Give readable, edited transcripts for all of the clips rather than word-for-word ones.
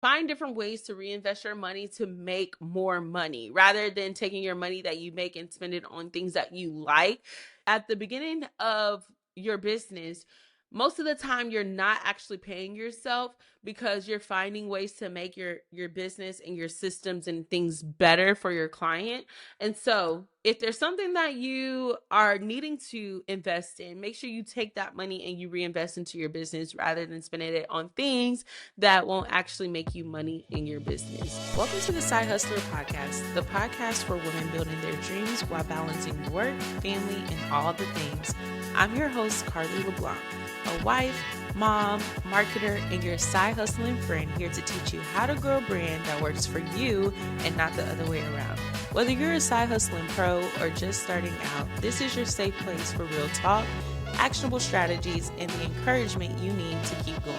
Find different ways to reinvest your money to make more money rather than taking your money that you make and spend it on things that you like. At the beginning of your business, most of the time you're not actually paying yourself because you're finding ways to make your business and your systems and things better for your client. And so, if there's something that you are needing to invest in, make sure you take that money and you reinvest into your business rather than spending it on things that won't actually make you money in your business. Welcome to the Side-HustlHER podcast, the podcast for women building their dreams while balancing work, family, and all the things. I'm your host, Carly LeBlanc, a wife, mom, marketer, and your side hustling friend here to teach you how to grow a brand that works for you and not the other way around. Whether you're a side hustling pro or just starting out, this is your safe place for real talk, actionable strategies, and the encouragement you need to keep going.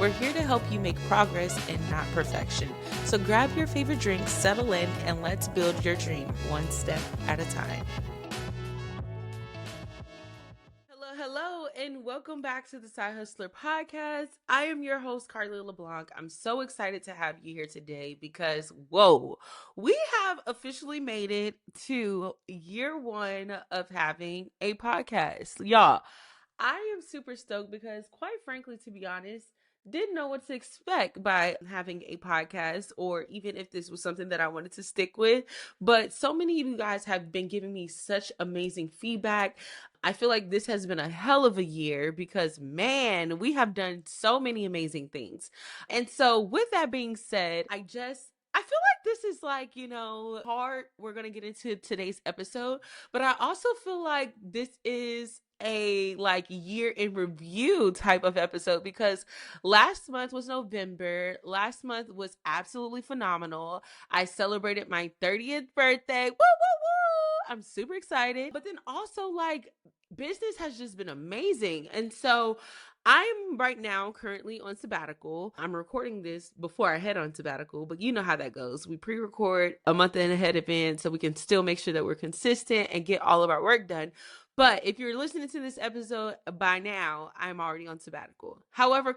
We're here to help you make progress and not perfection. So grab your favorite drink, settle in, and let's build your dream one step at a time. Hello, and welcome back to the Side Hustler podcast. I am your host, Carly LeBlanc. I'm so excited to have you here today because, whoa, we have officially made it to year one of having a podcast. Y'all, I am super stoked because, quite frankly, to be honest, didn't know what to expect by having a podcast or even if this was something that I wanted to stick with. But so many of you guys have been giving me such amazing feedback. I feel like this has been a hell of a year because, man, we have done so many amazing things. And so, with that being said, I feel like this is like, hard. We're going to get into today's episode, but I also feel like this is a like year in review type of episode because last month was November. Last month was absolutely phenomenal. I celebrated my 30th birthday. Woo, woo, woo. I'm super excited. But then also like business has just been amazing. And so I'm right now currently on sabbatical. I'm recording this before I head on sabbatical, but you know how that goes. We pre-record a month and ahead of in so we can still make sure that we're consistent and get all of our work done. But if you're listening to this episode by now, I'm already on sabbatical. However,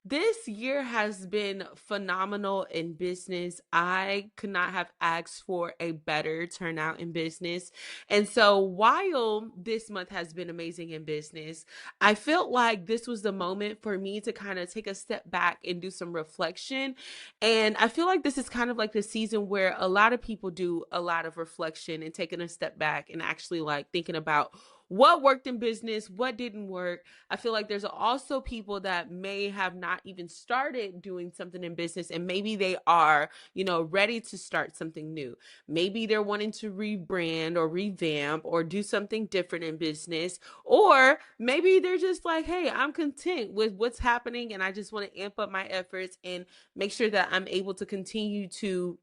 this year has been phenomenal in business. I could not have asked for a better turnout in business. And so while this month has been amazing in business, I felt like this was the moment for me to kind of take a step back and do some reflection. And I feel like this is kind of like the season where a lot of people do a lot of reflection and taking a step back and actually like thinking about what worked in business, what didn't work. I feel like there's also people that may have not even started doing something in business and maybe they are, ready to start something new. Maybe they're wanting to rebrand or revamp or do something different in business. Or maybe they're just like, hey, I'm content with what's happening and I just want to amp up my efforts and make sure that I'm able to continue to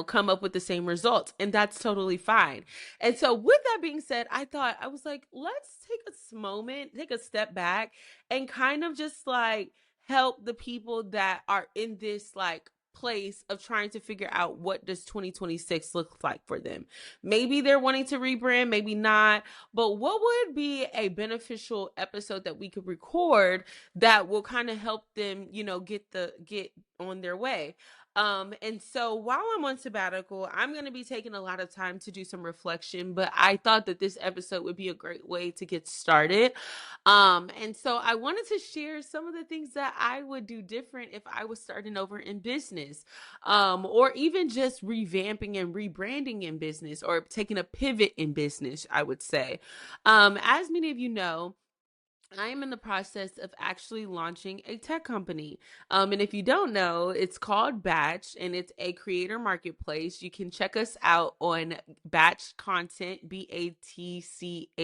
come up with the same results. And that's totally fine. And so with that being said, I was like, let's take a moment, take a step back and kind of just like help the people that are in this like place of trying to figure out what does 2026 look like for them. Maybe they're wanting to rebrand, maybe not, but what would be a beneficial episode that we could record that will kind of help them, get on their way. And so while I'm on sabbatical, I'm going to be taking a lot of time to do some reflection, but I thought that this episode would be a great way to get started. And so I wanted to share some of the things that I would do different if I was starting over in business, or even just revamping and rebranding in business or taking a pivot in business, I would say. As many of you know, I am in the process of actually launching a tech company. And if you don't know, it's called Batch and it's a creator marketplace. You can check us out on Batch Content, BATCHED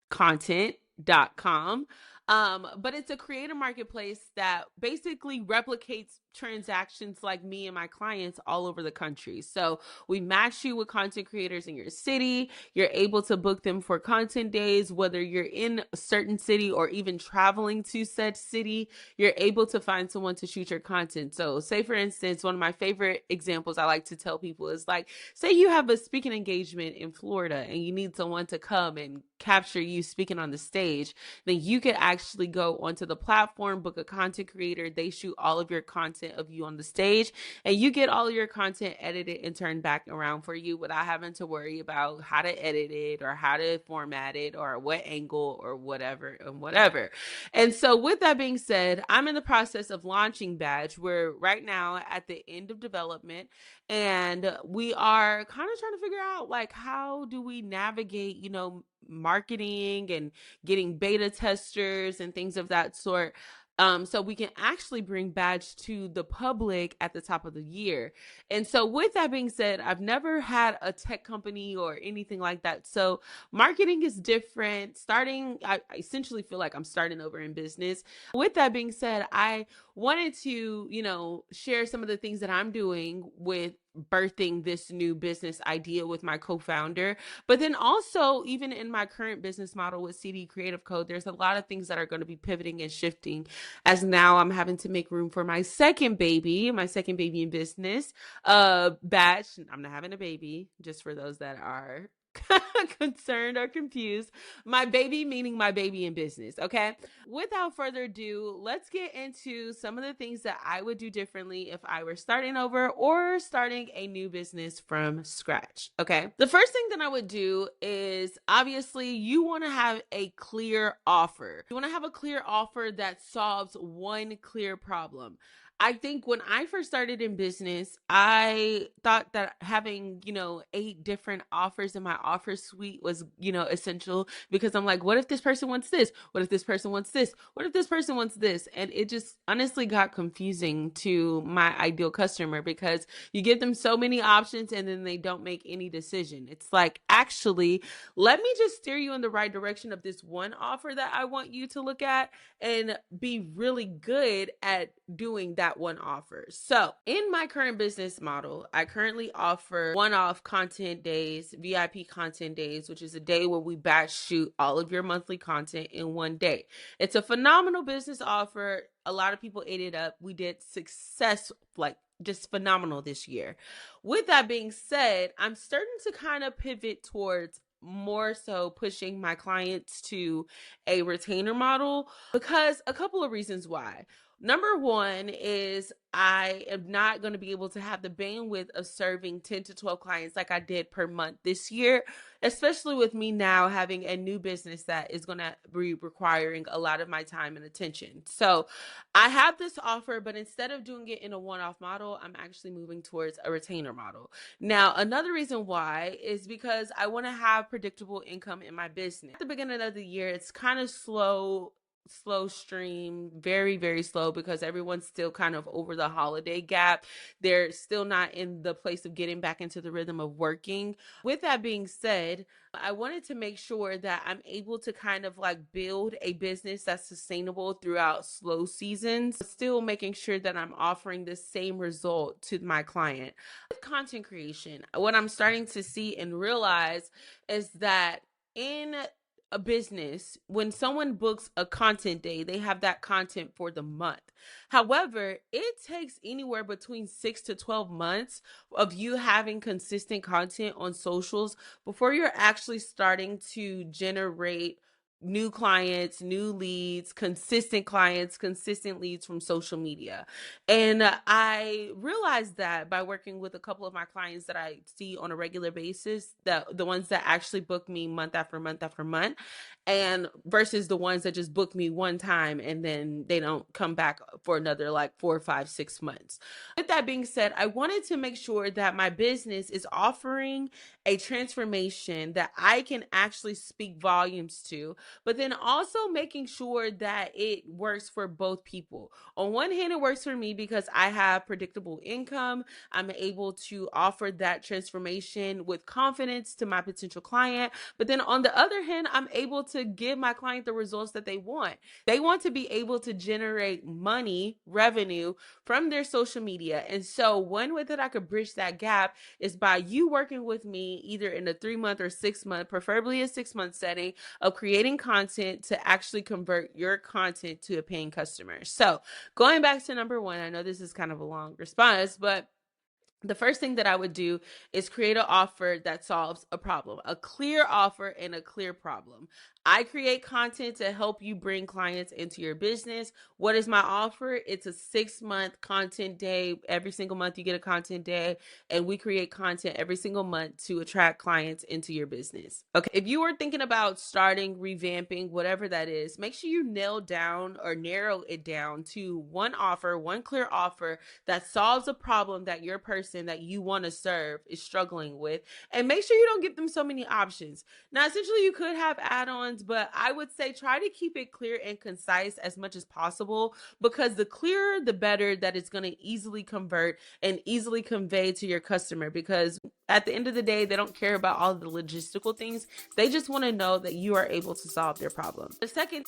content.com. But it's a creator marketplace that basically replicates transactions like me and my clients all over the country. So we match you with content creators in your city. You're able to book them for content days, whether you're in a certain city or even traveling to said city, you're able to find someone to shoot your content. So say for instance, one of my favorite examples I like to tell people is like, say you have a speaking engagement in Florida and you need someone to come and capture you speaking on the stage, then you could actually go onto the platform, book a content creator, they shoot all of your content of you on the stage, and you get all of your content edited and turned back around for you without having to worry about how to edit it or how to format it or what angle or whatever and whatever. And so with that being said, I'm in the process of launching Badge. We're right now at the end of development, and we are kind of trying to figure out like how do we navigate, marketing and getting beta testers and things of that sort. So we can actually bring Badge to the public at the top of the year. And so with that being said, I've never had a tech company or anything like that. So marketing is different. I essentially feel like I'm starting over in business. With that being said, I wanted to, share some of the things that I'm doing with birthing this new business idea with my co-founder. But then also, even in my current business model with CD Creative Code, there's a lot of things that are going to be pivoting and shifting as now I'm having to make room for my second baby in business, Batch. I'm not having a baby, just for those that are concerned or confused. My baby meaning my baby in business. Okay. Without further ado, let's get into some of the things that I would do differently if I were starting over or starting a new business from scratch. Okay. The first thing that I would do is obviously you want to have a clear offer. You want to have a clear offer that solves one clear problem. I think when I first started in business, I thought that having, 8 different offers in my offer suite was, essential, because I'm like, what if this person wants this? What if this person wants this? What if this person wants this? And it just honestly got confusing to my ideal customer because you give them so many options and then they don't make any decision. It's like, actually, let me just steer you in the right direction of this one offer that I want you to look at and be really good at doing that one offer. So in my current business model, I currently offer one-off content days, VIP content days, which is a day where we batch shoot all of your monthly content in one day. It's a phenomenal business offer. A lot of people ate it up. We did success, like just phenomenal this year. With that being said, I'm starting to kind of pivot towards more so pushing my clients to a retainer model because a couple of reasons why. Number one is I am not going to be able to have the bandwidth of serving 10 to 12 clients like I did per month this year, especially with me now having a new business that is going to be requiring a lot of my time and attention. So I have this offer, but instead of doing it in a one-off model, I'm actually moving towards a retainer model. Now, another reason why is because I want to have predictable income in my business. At the beginning of the year, it's kind of slow stream, very, very slow, because everyone's still kind of over the holiday gap. They're still not in the place of getting back into the rhythm of working. With that being said, I wanted to make sure that I'm able to kind of like build a business that's sustainable throughout slow seasons, still making sure that I'm offering the same result to my client. With content creation, what I'm starting to see and realize is that in a business, when someone books a content day, they have that content for the month. However, it takes anywhere between 6 to 12 months of you having consistent content on socials before you're actually starting to generate new clients, new leads, consistent clients, consistent leads from social media. And I realized that by working with a couple of my clients that I see on a regular basis, the ones that actually book me month after month after month, and versus the ones that just book me one time and then they don't come back for another like 4, 5, 6 months. With that being said, I wanted to make sure that my business is offering a transformation that I can actually speak volumes to, but then also making sure that it works for both people. On one hand, it works for me because I have predictable income. I'm able to offer that transformation with confidence to my potential client. But then on the other hand, I'm able to give my client the results that they want. They want to be able to generate money, revenue from their social media. And so one way that I could bridge that gap is by you working with me either in a 3 month or 6 month, preferably a 6 month setting of creating content to actually convert your content to a paying customer. So going back to number one, I know this is kind of a long response, but the first thing that I would do is create an offer that solves a problem, a clear offer and a clear problem. I create content to help you bring clients into your business. What is my offer? It's a 6 month content day. Every single month you get a content day, and we create content every single month to attract clients into your business. Okay. If you are thinking about starting, revamping, whatever that is, make sure you nail down or narrow it down to one offer, one clear offer that solves a problem that your person that you want to serve is struggling with. And make sure you don't give them so many options. Now, essentially, you could have add ons, but I would say try to keep it clear and concise as much as possible, because the clearer, the better that it's going to easily convert and easily convey to your customer. Because at the end of the day, they don't care about all the logistical things. They just want to know that you are able to solve their problem. The second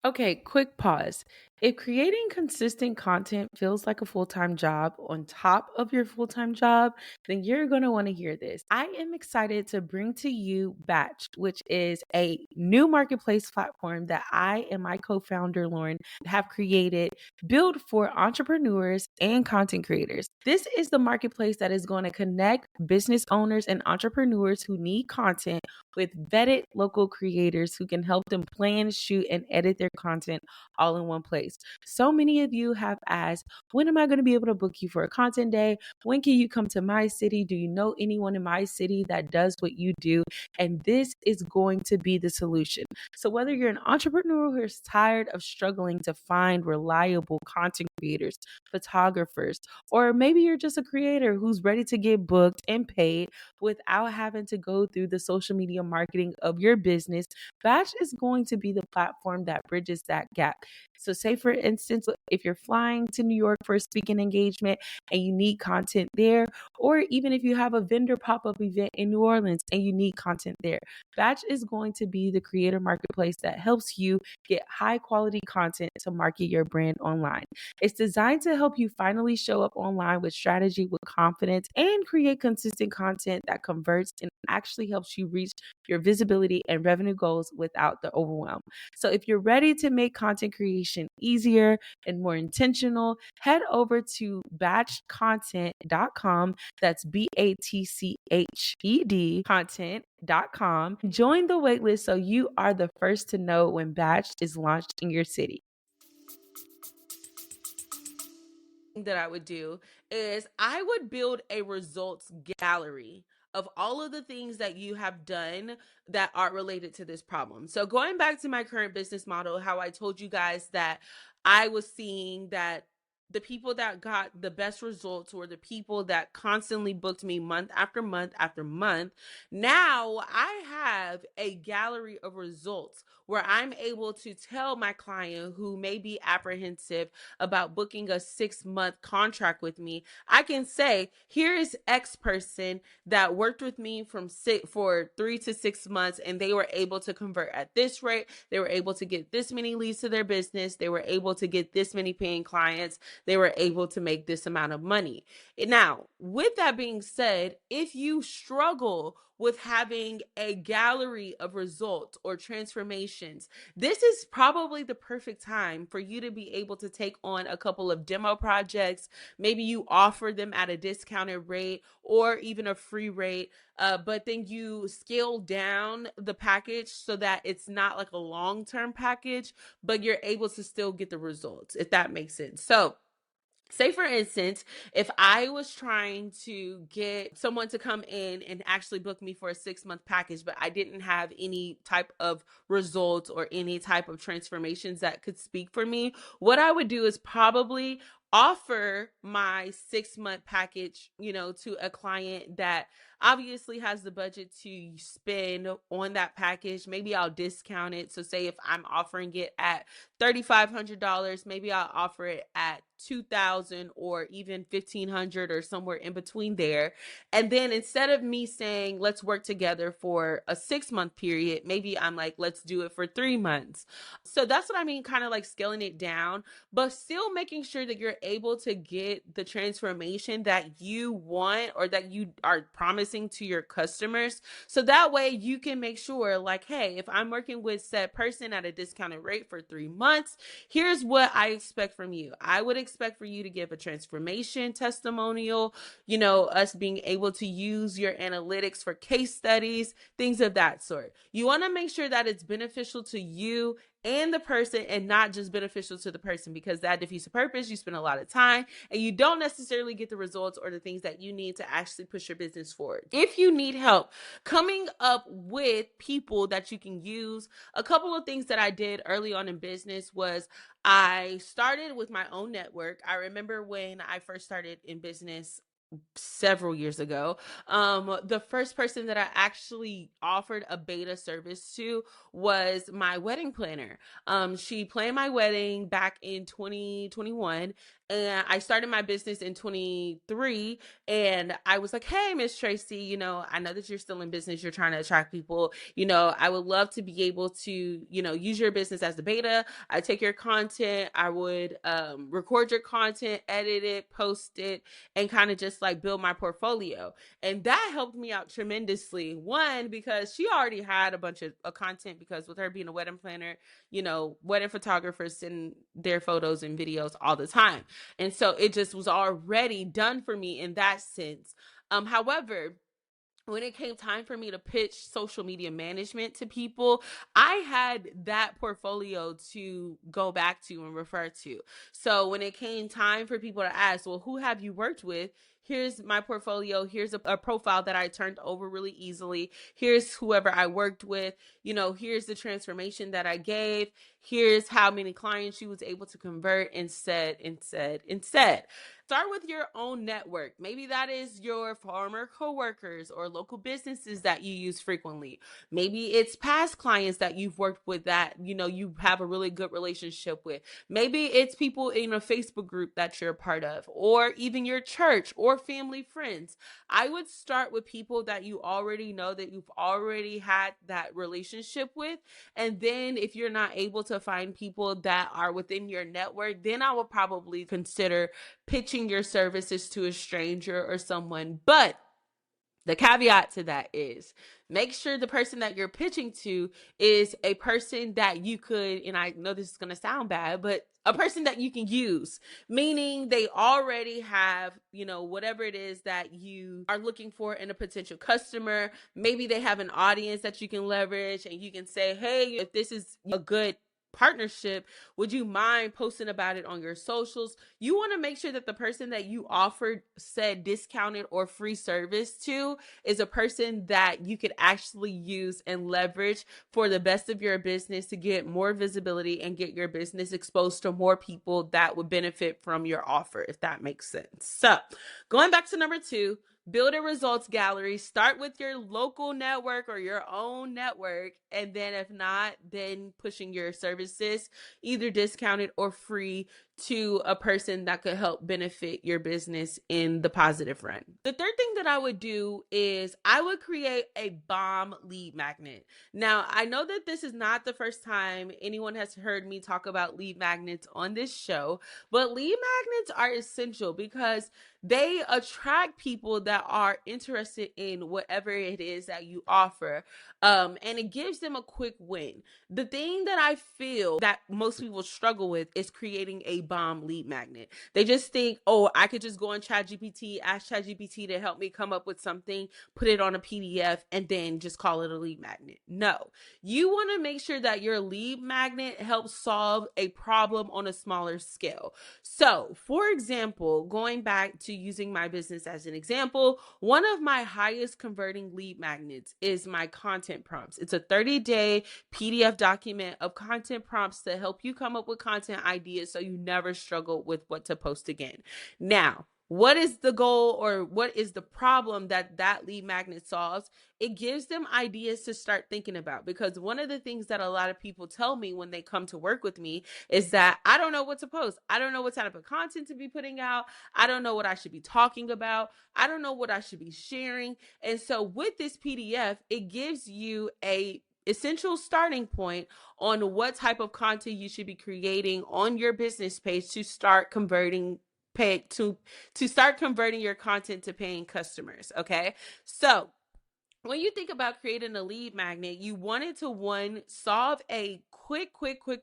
Okay, quick pause. If creating consistent content feels like a full time job on top of your full time job, then you're going to want to hear this. I am excited to bring to you Batch, which is a new marketplace platform that I and my co founder, Lauren, have created, built for entrepreneurs and content creators. This is the marketplace that is going to connect business owners and entrepreneurs who need content with vetted local creators who can help them plan, shoot, and edit their content all in one place. So many of you have asked, when am I going to be able to book you for a content day? When can you come to my city? Do you know anyone in my city that does what you do? And this is going to be the solution. So whether you're an entrepreneur who is tired of struggling to find reliable content creators, photographers, or maybe you're just a creator who's ready to get booked and paid without having to go through the social media marketing of your business, Batch is going to be the platform that bridges that gap. So say for instance, if you're flying to New York for a speaking engagement and you need content there, or even if you have a vendor pop-up event in New Orleans and you need content there, Batch is going to be the creator marketplace that helps you get high quality content to market your brand online. It's designed to help you finally show up online with strategy, with confidence, and create consistent content that converts and actually helps you reach your visibility and revenue goals without the overwhelm. So if you're ready to make content creation easier and more intentional, head over to batchcontent.com. That's BATCHED content.com. Join the waitlist so you are the first to know when Batch is launched in your city. that I would do is I would build a results gallery of all of the things that you have done that are related to this problem. So going back to my current business model, how I told you guys that I was seeing that the people that got the best results were the people that constantly booked me month after month after month. Now I have a gallery of results where I'm able to tell my client who may be apprehensive about booking a 6 month contract with me, I can say, here is X person that worked with me for 3 to 6 months, and they were able to convert at this rate. They were able to get this many leads to their business. They were able to get this many paying clients. They were able to make this amount of money. Now, with that being said, if you struggle with having a gallery of results or transformations, this is probably the perfect time for you to be able to take on a couple of demo projects. Maybe you offer them at a discounted rate or even a free rate, but then you scale down the package so that it's not like a long-term package, but you're able to still get the results, if that makes sense. So say for instance, if I was trying to get someone to come in and actually book me for a 6 month package, but I didn't have any type of results or any type of transformations that could speak for me, what I would do is probably offer my 6 month package, to a client that obviously has the budget to spend on that package, maybe I'll discount it. So say if I'm offering it at $3,500, maybe I'll offer it at 2,000 or even 1,500 or somewhere in between there. And then instead of me saying, let's work together for a 6-month period, maybe I'm like, let's do it for 3 months. So that's what I mean, kind of like scaling it down, but still making sure that you're able to get the transformation that you want or that you are promising to your customers. So that way you can make sure, like, hey, if I'm working with said person at a discounted rate for 3 months, here's what I expect from you. I would expect for you to give a transformation testimonial, us being able to use your analytics for case studies, things of that sort. You want to make sure that it's beneficial to you and the person and not just beneficial to the person, because that defeats the purpose. You spend a lot of time and you don't necessarily get the results or the things that you need to actually push your business forward. If you need help coming up with people that you can use, a couple of things that I did early on in business was I started with my own network. I remember when I first started in business several years ago, the first person that I actually offered a beta service to was my wedding planner. She planned my wedding back in 2021, and I started my business in 23. And I was like, hey, Miss Tracy, I know that you're still in business, you're trying to attract people. I would love to be able to, use your business as the beta. I take your content, I would record your content, edit it, post it, and kind of just like build my portfolio. And that helped me out tremendously. One, because she already had a bunch of content, because with her being a wedding planner, wedding photographers send their photos and videos all the time. And so it just was already done for me in that sense. However, when it came time for me to pitch social media management to people, I had that portfolio to go back to and refer to. So when it came time for people to ask, well, who have you worked with? Here's my portfolio. Here's a profile that I turned over really easily. Here's whoever I worked with. Here's the transformation that I gave. Here's how many clients she was able to convert, and said. Start with your own network. Maybe that is your former coworkers or local businesses that you use frequently. Maybe it's past clients that you've worked with that, you have a really good relationship with. Maybe it's people in a Facebook group that you're a part of, or even your church or family friends. I would start with people that you already know, that you've already had that relationship with. And then if you're not able to find people that are within your network, then I would probably consider pitching your services to a stranger or someone. But the caveat to that is, make sure the person that you're pitching to is a person that you could, and I know this is going to sound bad, but a person that you can use, meaning they already have, whatever it is that you are looking for in a potential customer. Maybe they have an audience that you can leverage, and you can say, hey, if this is a good partnership, would you mind posting about it on your socials? You want to make sure that the person that you offered said discounted or free service to is a person that you could actually use and leverage for the best of your business, to get more visibility and get your business exposed to more people that would benefit from your offer, if that makes sense. So going back to number 2, build a results gallery. Start with your local network or your own network. And then if not, then pushing your services, either discounted or free, to a person that could help benefit your business in the positive run. The third thing that I would do is I would create a bomb lead magnet. Now, I know that this is not the first time anyone has heard me talk about lead magnets on this show, but lead magnets are essential because they attract people that are interested in whatever it is that you offer. And it gives them a quick win. The thing that I feel that most people struggle with is creating a bomb lead magnet. They just think, oh, I could just go on ChatGPT, ask ChatGPT to help me come up with something, put it on a PDF, and then just call it a lead magnet. No, you want to make sure that your lead magnet helps solve a problem on a smaller scale. So, for example, going back to using my business as an example, one of my highest converting lead magnets is my content prompts. It's a 30-day PDF document of content prompts to help you come up with content ideas so you never struggle with what to post again. Now, what is the goal or what is the problem that that lead magnet solves, it gives them ideas to start thinking about. Because one of the things that a lot of people tell me when they come to work with me is that I don't know what to post. I don't know what type of content to be putting out. I don't know what I should be talking about. I don't know what I should be sharing. And so with this PDF, it gives you a essential starting point on what type of content you should be creating on your business page to start converting pay to start converting your content to paying customers. Okay, so when you think about creating a lead magnet, you wanted to one, solve a quick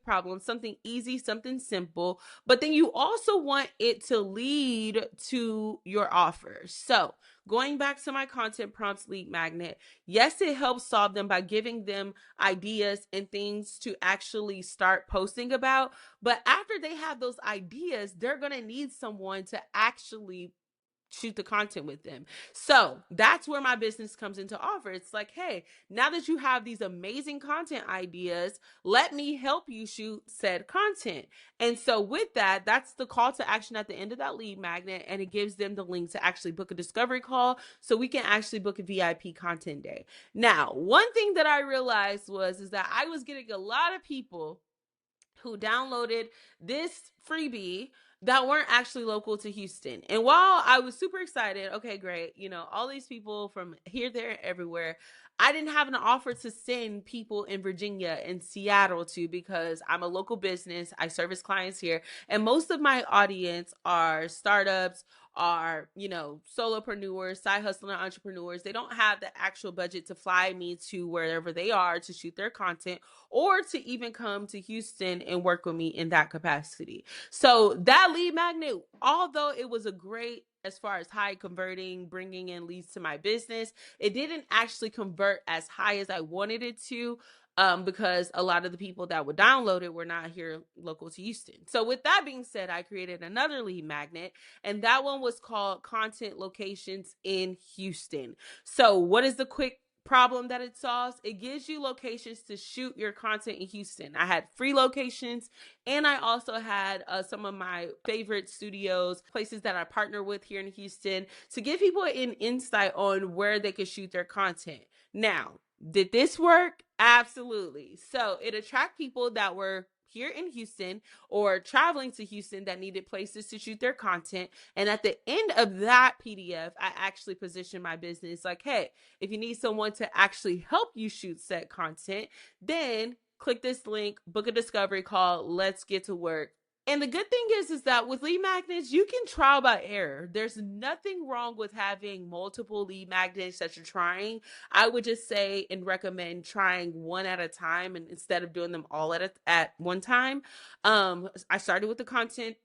problem, something easy, something simple, but then you also want it to lead to your offer. So going back to my content prompts lead magnet, yes, it helps solve them by giving them ideas and things to actually start posting about. But after they have those ideas, they're going to need someone to actually shoot the content with them. So that's where my business comes into offer. It's like, hey, now that you have these amazing content ideas, let me help you shoot said content. And so with that, that's the call to action at the end of that lead magnet. And it gives them the link to actually book a discovery call so we can actually book a VIP content day. Now, one thing that I realized is that I was getting a lot of people who downloaded this freebie that weren't actually local to Houston. And while I was super excited, okay, great, all these people from here, there, everywhere, I didn't have an offer to send people in Virginia and Seattle to, because I'm a local business. I service clients here. And most of my audience are startups, are, solopreneurs, side hustling entrepreneurs. They don't have the actual budget to fly me to wherever they are to shoot their content, or to even come to Houston and work with me in that capacity. So that lead magnet, although it was a great, as far as high converting, bringing in leads to my business, it didn't actually convert as high as I wanted it to, because a lot of the people that would download it were not here local to Houston. So with that being said, I created another lead magnet, and that one was called Content Locations in Houston. So what is the quick problem that it solves? It gives you locations to shoot your content in Houston. I had free locations, and I also had some of my favorite studios, places that I partner with here in Houston, to give people an insight on where they could shoot their content. Now, did this work? Absolutely. So it attracted people that were here in Houston or traveling to Houston that needed places to shoot their content. And at the end of that PDF, I actually positioned my business like, hey, if you need someone to actually help you shoot set content, then click this link, book a discovery call, let's get to work. And the good thing is that with lead magnets, you can trial by error. There's nothing wrong with having multiple lead magnets that you're trying. I would just say and recommend trying one at a time, and instead of doing them all at one time. I started with the content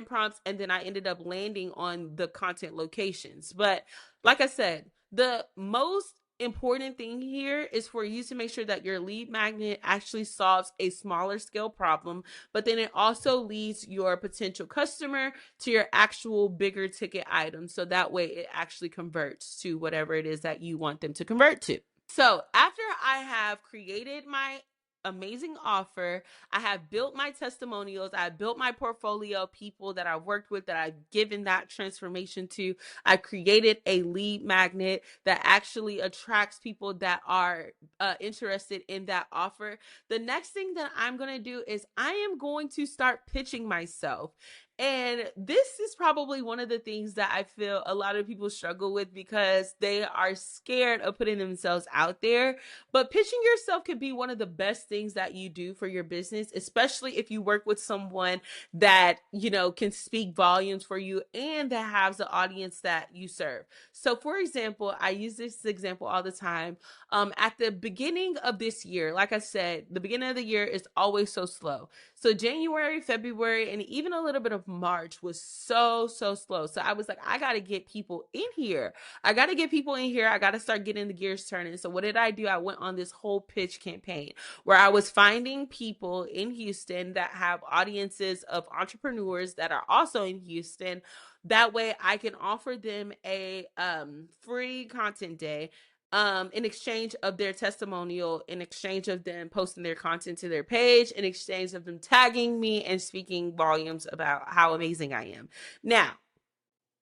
prompts, and then I ended up landing on the content locations. But like I said, the most important thing here is for you to make sure that your lead magnet actually solves a smaller scale problem, but then it also leads your potential customer to your actual bigger ticket item. So that way it actually converts to whatever it is that you want them to convert to. So after I have created my amazing offer, I have built my testimonials, I built my portfolio of people that I've worked with, that I've given that transformation to. I created a lead magnet that actually attracts people that are interested in that offer. The next thing that I'm going to do is I am going to start pitching myself. And this is probably one of the things that I feel a lot of people struggle with, because they are scared of putting themselves out there. But pitching yourself could be one of the best things that you do for your business, especially if you work with someone that, can speak volumes for you and that has the audience that you serve. So for example, I use this example all the time. At the beginning of this year, like I said, the beginning of the year is always so slow. So January, February, and even a little bit of March was so slow. So I was like, I got to get people in here. I got to start getting the gears turning. So what did I do? I went on this whole pitch campaign where I was finding people in Houston that have audiences of entrepreneurs that are also in Houston. That way I can offer them a free content day, in exchange of their testimonial, in exchange of them posting their content to their page, in exchange of them tagging me and speaking volumes about how amazing I am. Now,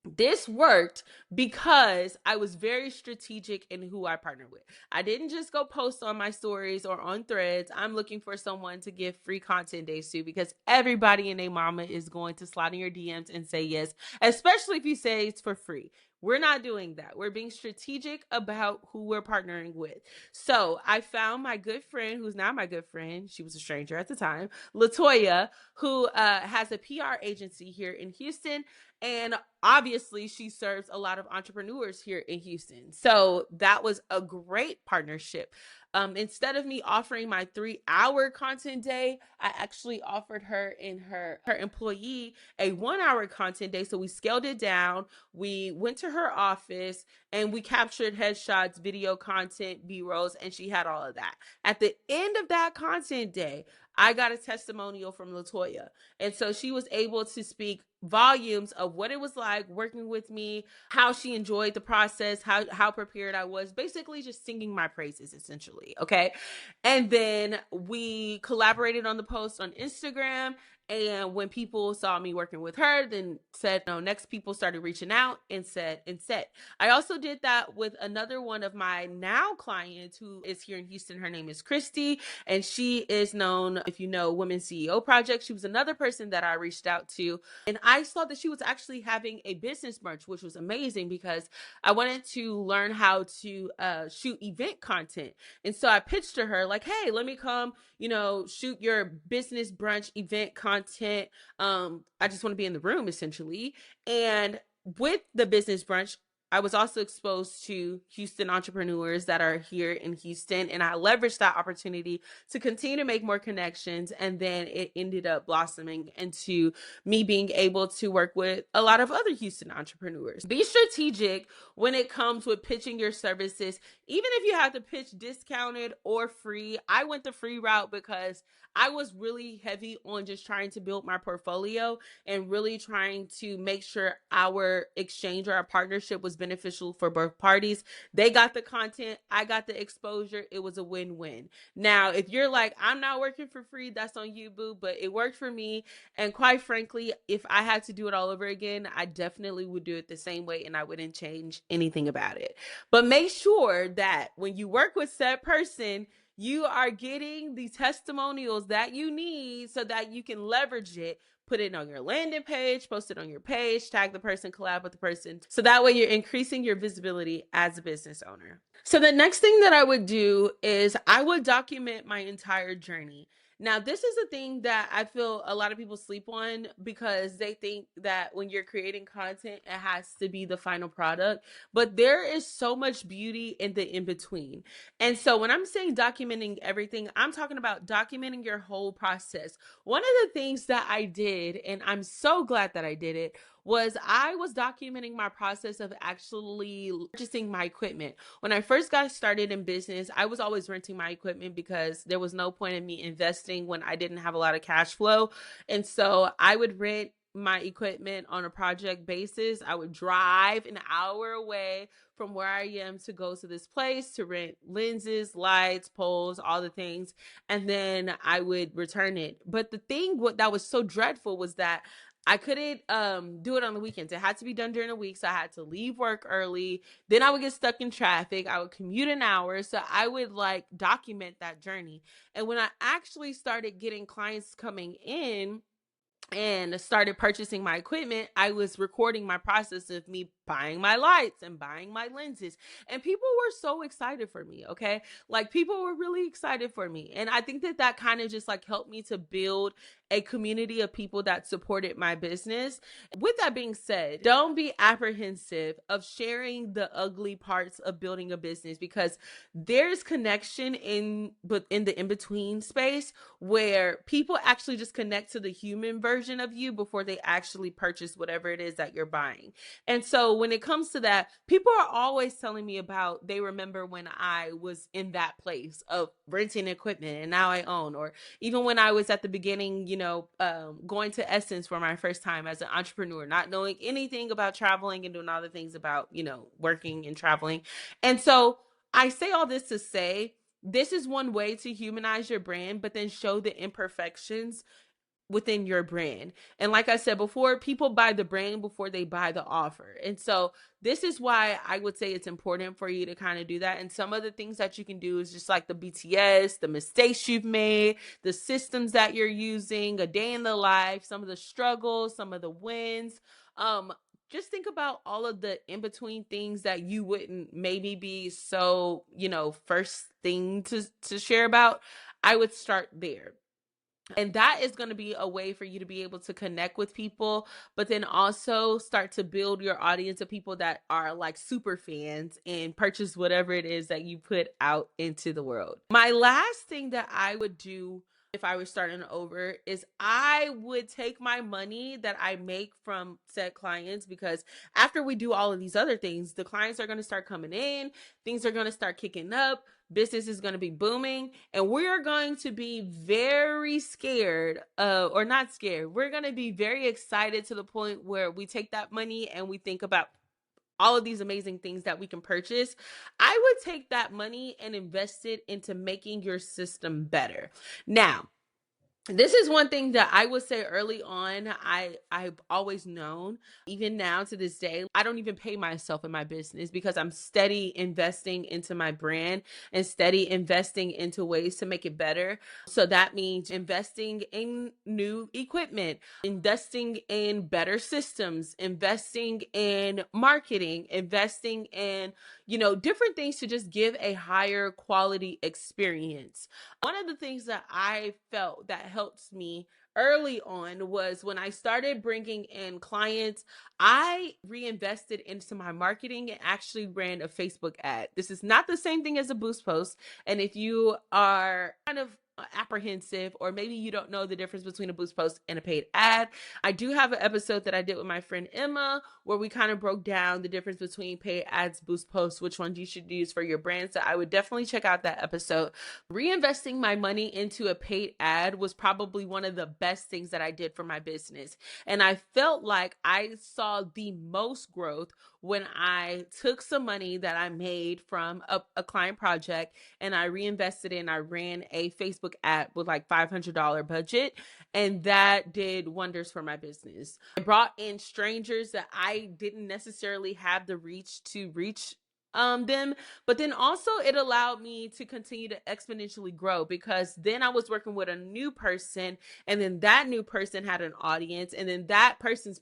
This worked because I was very strategic in who I partner with. I didn't just go post on my stories or on threads. I'm looking for someone to give free content days to, because everybody and their mama is going to slide in your DMs and say yes, especially if you say it's for free. We're not doing that. We're being strategic about who we're partnering with. So I found my good friend, who's now my good friend. She was a stranger at the time, Latoya, who has a PR agency here in Houston. And obviously, she serves a lot of entrepreneurs here in Houston. So that was a great partnership. Instead of me offering my 3-hour content day, I actually offered her and her employee a 1-hour content day. So we scaled it down. We went to her office and we captured headshots, video content, B-rolls, and she had all of that. At the end of that content day, I got a testimonial from Latoya. And so she was able to speak volumes of what it was like working with me, how she enjoyed the process, how prepared I was, basically just singing my praises, essentially. Okay. And then we collaborated on the post on Instagram. And when people saw me working with her, then said no, next people started reaching out and said. I also did that with another one of my now clients who is here in Houston. Her name is Christy, and she is known, if you know, Women CEO Project. She was another person that I reached out to, and I saw that she was actually having a business brunch, which was amazing because I wanted to learn how to shoot event content. And so I pitched to her like, hey, let me come, shoot your business brunch event content. I just want to be in the room, essentially. And with the business brunch, I was also exposed to Houston entrepreneurs that are here in Houston, and I leveraged that opportunity to continue to make more connections. And then it ended up blossoming into me being able to work with a lot of other Houston entrepreneurs. Be strategic when it comes with pitching your services. Even if you have to pitch discounted or free, I went the free route because I was really heavy on just trying to build my portfolio and really trying to make sure our exchange or our partnership was beneficial for both parties. They got the content, I got the exposure. It was a win-win. Now, if you're like, I'm not working for free, that's on you, boo, but it worked for me. And quite frankly, if I had to do it all over again, I definitely would do it the same way and I wouldn't change anything about it. But make sure that when you work with said person, you are getting the testimonials that you need so that you can leverage it, put it on your landing page, post it on your page, tag the person, collab with the person. So that way you're increasing your visibility as a business owner. So the next thing that I would do is I would document my entire journey. Now, this is a thing that I feel a lot of people sleep on because they think that when you're creating content, it has to be the final product. But there is so much beauty in the in-between. And so when I'm saying documenting everything, I'm talking about documenting your whole process. One of the things that I did, and I'm so glad that I did it, was I was documenting my process of actually purchasing my equipment. When I first got started in business, I was always renting my equipment because there was no point in me investing when I didn't have a lot of cash flow. And so I would rent my equipment on a project basis. I would drive an hour away from where I am to go to this place to rent lenses, lights, poles, all the things, and then I would return it. But the thing that was so dreadful was that I couldn't do it on the weekends. It had to be done during the week. So I had to leave work early. Then I would get stuck in traffic. I would commute an hour. So I would document that journey. And when I actually started getting clients coming in and started purchasing my equipment, I was recording my process of me buying my lights and buying my lenses. And people were so excited for me, okay? People were really excited for me. And I think that kind of just helped me to build a community of people that supported my business. With that being said, don't be apprehensive of sharing the ugly parts of building a business because there's connection in the in-between space where people actually just connect to the human version of you before they actually purchase whatever it is that you're buying. And so when it comes to that, people are always telling me about they remember when I was in that place of renting equipment and now I own, or even when I was at the beginning, going to Essence for my first time as an entrepreneur, not knowing anything about traveling and doing all the things about, working and traveling. And so I say all this to say, this is one way to humanize your brand, but then show the imperfections within your brand. And like I said before, people buy the brand before they buy the offer. And so this is why I would say it's important for you to kind of do that. And some of the things that you can do is just like the BTS, the mistakes you've made, the systems that you're using, a day in the life, some of the struggles, some of the wins. Just think about all of the in between things that you wouldn't maybe be so, first thing to share about. I would start there. And that is going to be a way for you to be able to connect with people, but then also start to build your audience of people that are like super fans and purchase whatever it is that you put out into the world. My last thing that I would do if I was starting over is I would take my money that I make from said clients, because after we do all of these other things, the clients are going to start coming in, things are going to start kicking up, business is going to be booming, and we're going to be very scared, or not scared. We're going to be very excited to the point where we take that money and we think about all of these amazing things that we can purchase. I would take that money and invest it into making your system better. Now, this is one thing that I would say early on, I've always known, even now to this day, I don't even pay myself in my business because I'm steady investing into my brand and steady investing into ways to make it better. So that means investing in new equipment, investing in better systems, investing in marketing, investing in, different things to just give a higher quality experience. One of the things that I felt that helps me early on was when I started bringing in clients, I reinvested into my marketing and actually ran a Facebook ad. This is not the same thing as a boost post. And if you are kind of apprehensive, or maybe you don't know the difference between a boost post and a paid ad, I do have an episode that I did with my friend Emma where we kind of broke down the difference between paid ads, boost posts, which ones you should use for your brand. So I would definitely check out that episode. Reinvesting my money into a paid ad was probably one of the best things that I did for my business. And I felt like I saw the most growth when I took some money that I made from a client project and I reinvested in, I ran a Facebook ad with like $500 budget, and that did wonders for my business. I brought in strangers that I didn't necessarily have the reach to reach them, but then also it allowed me to continue to exponentially grow, because then I was working with a new person, and then that new person had an audience, and then that person's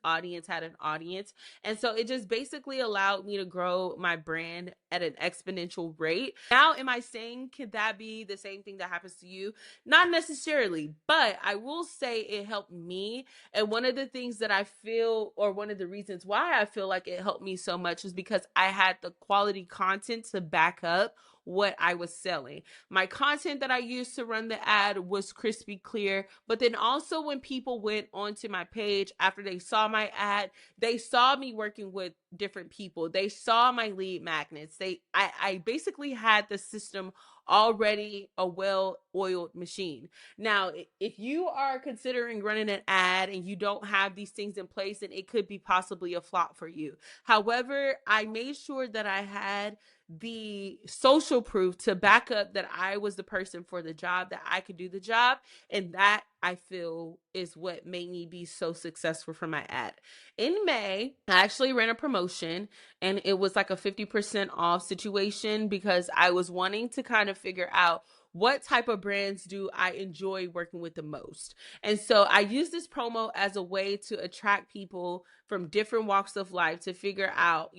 audience had an audience. And so it just basically allowed me to grow my brand at an exponential rate. Now, am I saying could that be the same thing that happens to you? Not necessarily, but I will say it helped me. And one of the things that I feel, or one of the reasons why I feel like it helped me so much, is because I had the quality content to back up what I was selling. My content that I used to run the ad was crispy clear, but then also when people went onto my page after they saw my ad, they saw me working with different people. They saw my lead magnets. I basically had the system already a well-oiled machine. Now, if you are considering running an ad and you don't have these things in place, then it could be possibly a flop for you. However, I made sure that I had the social proof to back up that I was the person for the job, that I could do the job. And that, I feel, is what made me be so successful for my ad. In May, I actually ran a promotion, and it was like a 50% off situation because I was wanting to kind of figure out what type of brands do I enjoy working with the most. And so I used this promo as a way to attract people from different walks of life to figure out,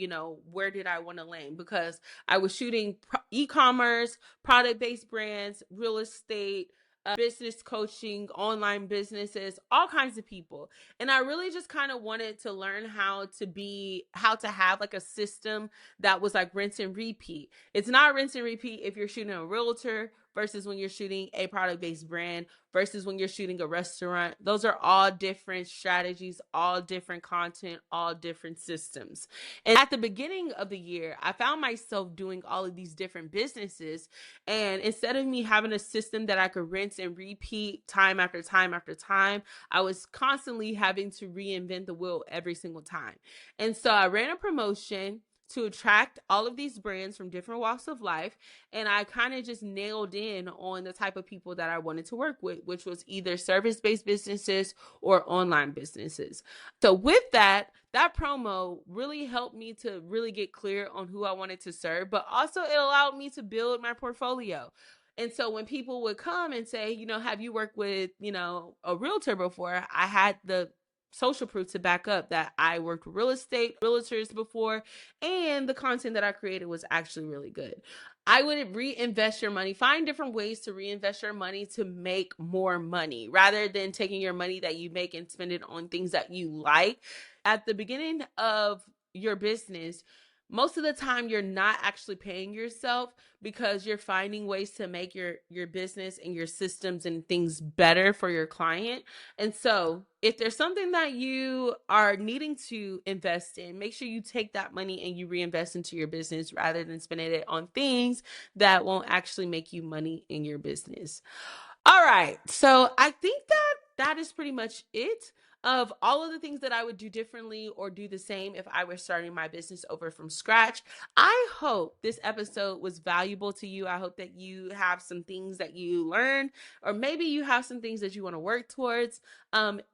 where did I want to land? Because I was shooting e-commerce, product-based brands, real estate, business coaching, online businesses, all kinds of people. And I really just kind of wanted to learn how to have like a system that was like rinse and repeat. It's not rinse and repeat if you're shooting a realtor versus when you're shooting a product-based brand versus when you're shooting a restaurant. Those are all different strategies, all different content, all different systems. And at the beginning of the year, I found myself doing all of these different businesses. And instead of me having a system that I could rinse and repeat time after time after time, I was constantly having to reinvent the wheel every single time. And so I ran a promotion to attract all of these brands from different walks of life. And I kind of just nailed in on the type of people that I wanted to work with, which was either service-based businesses or online businesses. So with that promo really helped me to really get clear on who I wanted to serve, but also it allowed me to build my portfolio. And so when people would come and say, have you worked with, a realtor before? I had the social proof to back up that I worked with real estate realtors before, and the content that I created was actually really good. I would reinvest your money, find different ways to reinvest your money to make more money rather than taking your money that you make and spend it on things that you like. At the beginning of your business, most of the time you're not actually paying yourself because you're finding ways to make your business and your systems and things better for your client. And so if there's something that you are needing to invest in, make sure you take that money and you reinvest into your business rather than spending it on things that won't actually make you money in your business. All right. So I think that is pretty much it of all of the things that I would do differently or do the same if I were starting my business over from scratch. I hope this episode was valuable to you. I hope that you have some things that you learned, or maybe you have some things that you want to work towards.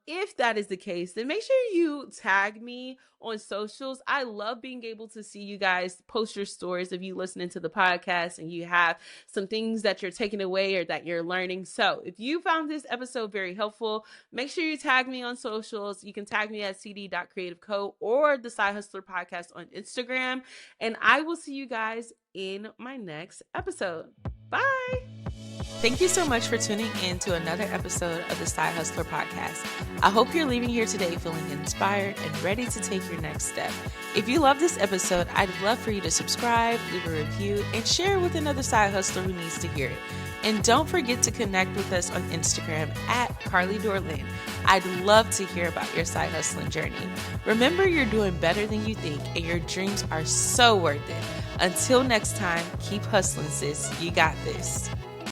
If that is the case, then make sure you tag me on socials. I love being able to see you guys post your stories of you listening to the podcast and you have some things that you're taking away or that you're learning. So if you found this episode very helpful, make sure you tag me on socials. You can tag me at cd.creativeco or the Side Hustler podcast on Instagram. And I will see you guys in my next episode. Bye. Thank you so much for tuning in to another episode of the Side-HustlHER podcast. I hope you're leaving here today feeling inspired and ready to take your next step. If you love this episode, I'd love for you to subscribe, leave a review, and share with another side hustler who needs to hear it. And don't forget to connect with us on Instagram at Carly Dorlin. I'd love to hear about your side hustling journey. Remember, you're doing better than you think, and your dreams are so worth it. Until next time, keep hustling, sis. You got this.